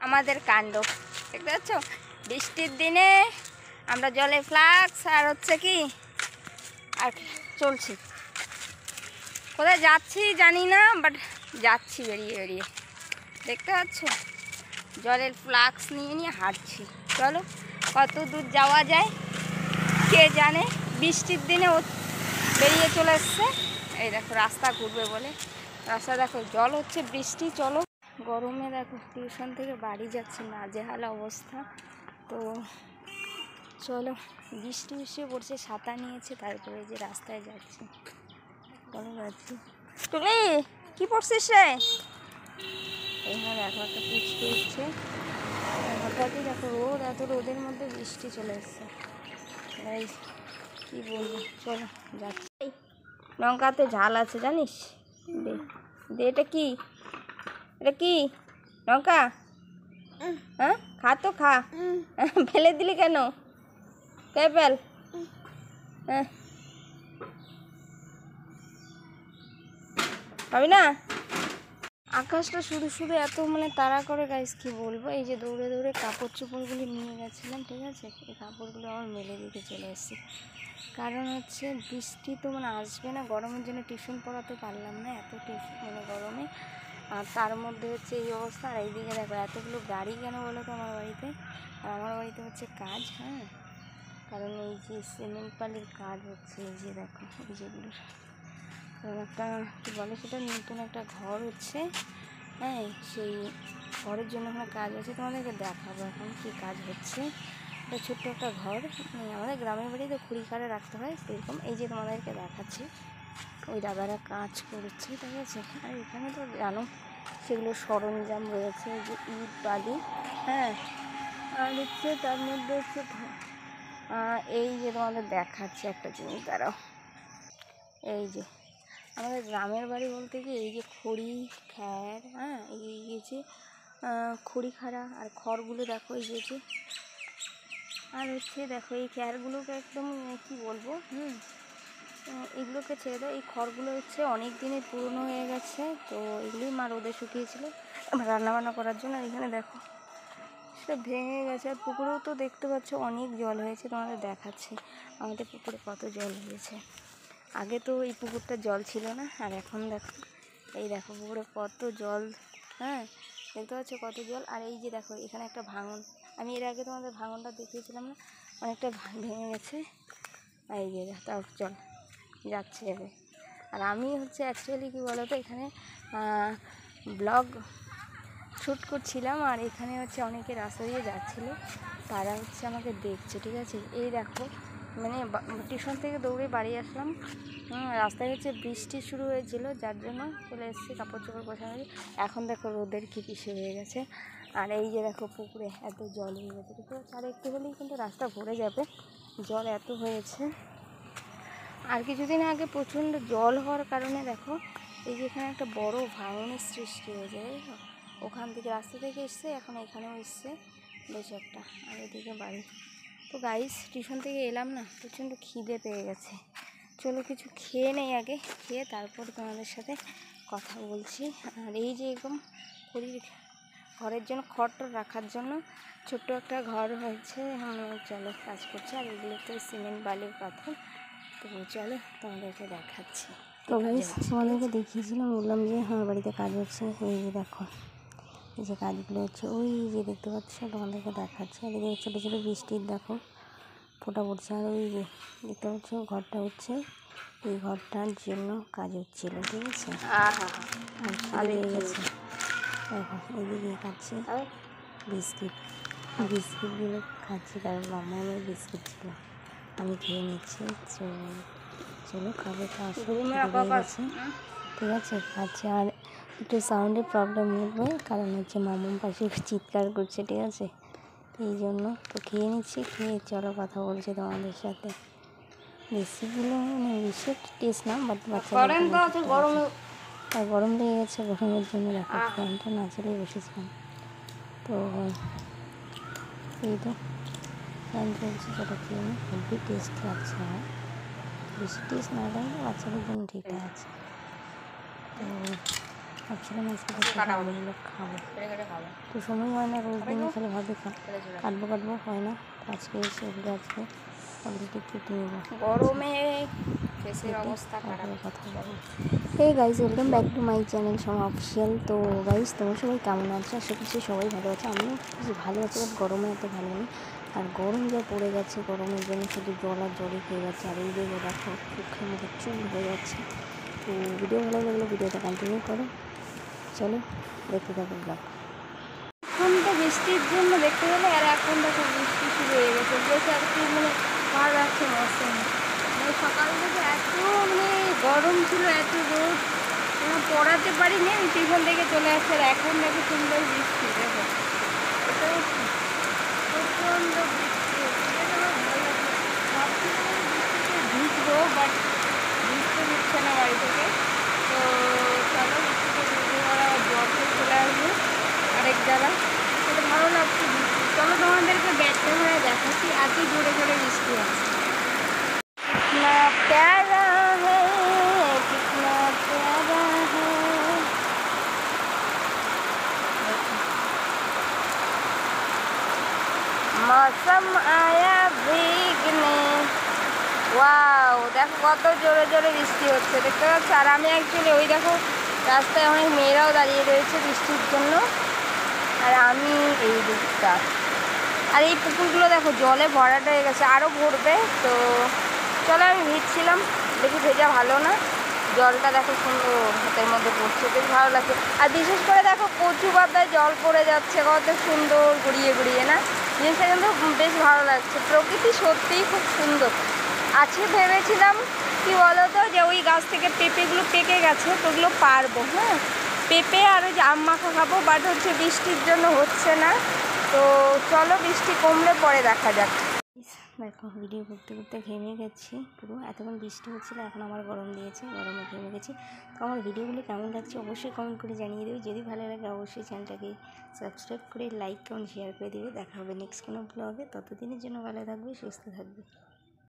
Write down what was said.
আমাদের কাণ্ড দেখতে পাচ্ছ, বৃষ্টির দিনে আমরা জলে ফ্লাক্স আর হচ্ছে কি আর চলছি। কোথায় যাচ্ছি জানি না, বাট যাচ্ছি বেরিয়ে বেরিয়ে, দেখতে পাচ্ছ জলের ফ্লাক্স নিয়ে নিয়ে হাঁটছি। চলো কত দূর যাওয়া যায় কে জানে। বৃষ্টির দিনে ও বেরিয়ে চলে এসছে। এই দেখো রাস্তা ঘুরবে বলে, রাস্তা দেখো জল হচ্ছে, বৃষ্টি। চলো গরমে দেখো টিউশন থেকে বাড়ি যাচ্ছি, নাজেহাল অবস্থা। তো চলো, বৃষ্টি পড়ছে, ছাতা নিয়েছে, তারপরে যে রাস্তায় যাচ্ছি। চলো যাচ্ছি। টুলি কি পড়ছিস রে? এখানে দেখো একটা বৃষ্টি উঠছে, হঠাৎই দেখো রোদ, এত রোদের মধ্যে বৃষ্টি চলে এসছে। এই কী বলবো, চলো যাচ্ছি। লঙ্কাতে ঝাল আছে জানিস? দে দে, এটা কি, এটা কি লঙ্কা? হ্যাঁ খা তো খা, ফেলে দিলি কেন? কে ফেল? হ্যাঁ পাবি না। আকাশটা শুধু শুধু এত মানে তাড়া করে গাইস, কি বলবো। এই যে দৌড়ে দৌড়ে কাপড় চোপড়গুলি নিয়ে গেছিলাম, ঠিক আছে, এই কাপড়গুলো আমার মেলে দিতে চলে এসেছি। কারণ হচ্ছে বৃষ্টি তো মানে আসবে না, গরমের জন্য টিউশন পড়াতে পারলাম না, এত মানে গরমে। আর তার মধ্যে হচ্ছে এই অবস্থা। আর এইদিকে দেখো এতগুলো গাড়ি কেন বলো তো আমার বাড়িতে। আর আমার বাড়িতে হচ্ছে কাজ, হ্যাঁ, কারণ এই যে সিমেন্ট বালির কাজ হচ্ছে, এই যে দেখো এই যেগুলো একটা কী বলে সেটা, নতুন একটা ঘর হচ্ছে, হ্যাঁ, সেই ঘরের জন্য ওখানে কাজ আছে। তোমাদেরকে দেখাবো এখন কী কাজ হচ্ছে। এটা ছোট্ট একটা ঘর, আমাদের গ্রামের বাড়িতে খুঁড়ি কারে রাখতে হয় সেরকম। এই যে তোমাদেরকে দেখাচ্ছি, ওই দাদারা কাজ করছে, ঠিক আছে। আর এখানে তো জানো সেগুলো সরঞ্জাম রয়েছে, যে ইট বালি, হ্যাঁ, আর হচ্ছে তার মধ্যে হচ্ছে এই যে তোমাদের দেখাচ্ছে একটা জিনিস, দাঁড়াও। এই যে আমাদের গ্রামের বাড়ি বলতে কি, এই যে খড়ি খ্যার, হ্যাঁ, এই যে খড়ি খাড়া আর খড়গুলো দেখো, এই যে আর হচ্ছে দেখো এই খ্যারগুলোকে একদম কি বলবো, এগুলোকে ছেড়ে দেয়। এই খড়গুলো হচ্ছে অনেক দিনের পুরনো হয়ে গেছে, তো এগুলোই মা রোদে শুকিয়েছিল রান্নাবান্না করার জন্য। এখানে দেখো সেটা ভেঙে গেছে। আর পুকুরেও তো দেখতে পাচ্ছ অনেক জল হয়েছে, তোমাদের দেখাচ্ছি আমাদের পুকুরে কত জল হয়েছে। আগে তো এই পুকুরটা জল ছিল না, আর এখন দেখো, এই দেখো পুকুরে কত জল, হ্যাঁ, দেখতে পাচ্ছ কত জল। আর এই যে দেখো এখানে একটা ভাঙন, আমি এর আগে তোমাদের ভাঙনটা দেখিয়েছিলাম না, অনেকটা ভেঙে গেছে। এই যে তাও জল যাচ্ছে এবার। আর আমি হচ্ছে অ্যাকচুয়ালি কী বলো তো, এখানে ব্লগ শ্যুট করছিলাম, আর এখানে হচ্ছে অনেকে রাস্তা দিয়ে যাচ্ছিলো, তারা হচ্ছে আমাকে দেখছে, ঠিক আছে। এই দেখো মানে টিউশন থেকে দৌড়ে বাড়ি আসলাম, রাস্তায় হচ্ছে বৃষ্টি শুরু হয়েছিল, যার জন্য চলে এসেছি কাপড় চোপড় গোছানো। এখন দেখো রোদের কী কিসে হয়ে গেছে। আর এই যে দেখো পুকুরে এত জল হয়ে গেছে, ঠিক আছে। আর একটু হলেই কিন্তু রাস্তা ভরে যাবে, জল এত হয়েছে। আর কিছুদিন আগে প্রচণ্ড জল হওয়ার কারণে দেখো এই যে এখানে একটা বড় ভাঙনের সৃষ্টি হয়ে যায়, ওখান থেকে রাস্তা থেকে এসছে, এখন এখানেও এসছে বেশ একটা। আর এদিকে বাড়ি। তো গাইস টিউশন থেকে এলাম না, প্রচণ্ড খিদে পেয়ে গেছে। চলো কিছু খেয়ে নেই আগে, খেয়ে তারপর তোমাদের সাথে কথা বলছি। আর এই যে এরকম ঘরের জন্য খড়টা রাখার জন্য ছোট্ট একটা ঘর হয়েছে, চলো কাজ করছে। আর এগুলো তো সিমেন্ট বালির পাথর। তো চলো তোমাদেরকে দেখাচ্ছি। তো গাইস তোমাদেরকে দেখিয়েছিলাম, বললাম যে আমার বাড়িতে কাজ হচ্ছে। এই যে দেখো এই যে কাজগুলো হচ্ছে, ওই যে দেখতে পাচ্ছ, তোমাদেরকে দেখাচ্ছে। আর এই ছোটো ছোটো বৃষ্টির দেখো ফোঁটা পড়ছে। আর ওই যে দেখতে পাচ্ছ ঘরটা হচ্ছে, এই ঘরটার জন্য কাজ হচ্ছিল, ঠিক আছে। আর লেগে গেছে দেখো, এইদিকে খাচ্ছে বিস্কিটগুলো খাচ্ছি, কারণ মামার বিস্কিট ছিল, আমি খেয়ে নিচ্ছি। চলো খাবে তো আসো, গেছে, ঠিক আছে, খাচ্ছে। আর একটু সাউন্ডের প্রবলেম হবে, কারণ হচ্ছে মামার পাশে চিৎকার করছে, ঠিক আছে, এই জন্য। তো খেয়ে নিচ্ছি, খেয়ে চলো কথা বলছি তোমাদের সাথে। রেসিপিগুলো মানে বেশি টেস্ট না, বাট বাচ্চাদের গরম লেগে গেছে, গরমের জন্য দেখো ফ্যানটা না চালিয়ে বসেছিলাম। তো এই তো ফ্যান চলছে, সেটা খেয়ে নিই, খুবই টেস্ট লাগছে। আমার বেশি টেস্ট না লাগলে বাচ্চাদের জন্য ঠিকঠাক আছে। তো ভাবছিলাম আজকে আমগুলো খাবো, তো সময় হয় না, রোজ দিনে খালি ভাবে কাটবো হয় না। আজকে এসে এগুলো আজকে অলরেডি কেটে নেবো। গরমে ফেসের অবস্থা খারাপ। কথা বলবো। Hey guys, welcome back to my channel Soma official. তো গাইস, তোমরা সবাই কেমন আছো? আশা করছি সবাই ভালো আছে। আমিও কিছু ভালো আছি, বাট গরমে এত ভালো নেই। আর গরম যা পড়ে গেছে, গরমের জন্য শুধু জল আর জলই খেয়ে যাচ্ছে। আর এই দিকে দেখো চোখে মুখে চুল হয়ে যাচ্ছে। তো ভিডিও ভালো লাগলে ভিডিওটা কন্টিনিউ করো, চলো দেখতে থাকো ব্লগ। এখন তো বৃষ্টির জন্য দেখতে গেলে, আর এখন দেখো বৃষ্টি শুরু হয়ে গেছে। বেশ আর কি মানে ভালো লাগছে মৌসুম। মানে সকাল থেকে এত মানে গরম ছিল, এত রোদ, পড়াতে পারিনি, আমি টিউশন থেকে চলে আসছে। আর এখন দেখো সুন্দর বৃষ্টি, দেখো এটা প্রচণ্ড বৃষ্টি হচ্ছে, এটা আমার ভালো লাগছে। ভাবছিলাম বৃষ্টিতে ভিজবো, বাট ভিজতে দিচ্ছে না বাড়ি থেকে। তো চলো বৃষ্টিতে ভিজে ওরা জল চলে আসবে আরেক জায়গা, সেটা ভালো লাগছে বৃষ্টি। চলো তোমাদেরকে ব্যাটটা হয়ে দেখাচ্ছি, এত জোরে জোরে বৃষ্টি আছে। कितना प्यारा है, कितना प्यारा है। मौसम आया भीगने। ওয়াও, দেখো কত জোরে জোরে বৃষ্টি হচ্ছে, দেখতে পাচ্ছ? আর আমি অ্যাকচুয়ালি ওই দেখো রাস্তায় অনেক মেয়েরাও দাঁড়িয়ে রয়েছে বৃষ্টির জন্য, আর আমি এই দিকটা। আর এই পুকুরগুলো দেখো জলে ভরাট হয়ে গেছে, আরও ভরবে। তো চলো, আমি ভিজছিলাম, দেখি ভেজা ভালো না, জলটা দেখো সুন্দর হাতের মধ্যে পড়ছে, বেশ ভালো লাগছে। আর বিশেষ করে দেখো কচু পাতায় জল পড়ে যাচ্ছে, কত সুন্দর ঘুরিয়ে ঘুরিয়ে, না জিনিসটা কিন্তু বেশ ভালো লাগছে। প্রকৃতি সত্যিই খুব সুন্দর। আজকে ভেবেছিলাম কি বলো তো, যে ওই গাছ থেকে পেঁপেগুলো পেকে গেছে, তো ওগুলো পারবো, হ্যাঁ পেঁপে আর ওই যে আম মাখা খাবো, বাট হচ্ছে বৃষ্টির জন্য হচ্ছে না। তো চলো বৃষ্টি কমলে পরে দেখা যাক। দেখো ভিডিও করতে করতে ঘেমে গেছি পুরো, এতক্ষণ বৃষ্টি হচ্ছিলো, এখন আমার গরম দিয়েছে, গরমে ঘেমে গেছি। তো আমার ভিডিওগুলো কেমন লাগছে অবশ্যই কমেন্ট করে জানিয়ে দেবে। যদি ভালো লাগে অবশ্যই চ্যানেলটাকে সাবস্ক্রাইব করে লাইক কমেন্ট শেয়ার করে দেবে। দেখা হবে নেক্সট কোনো ব্লগে। ততদিনের জন্য ভালো থাকবে, সুস্থ থাকবে।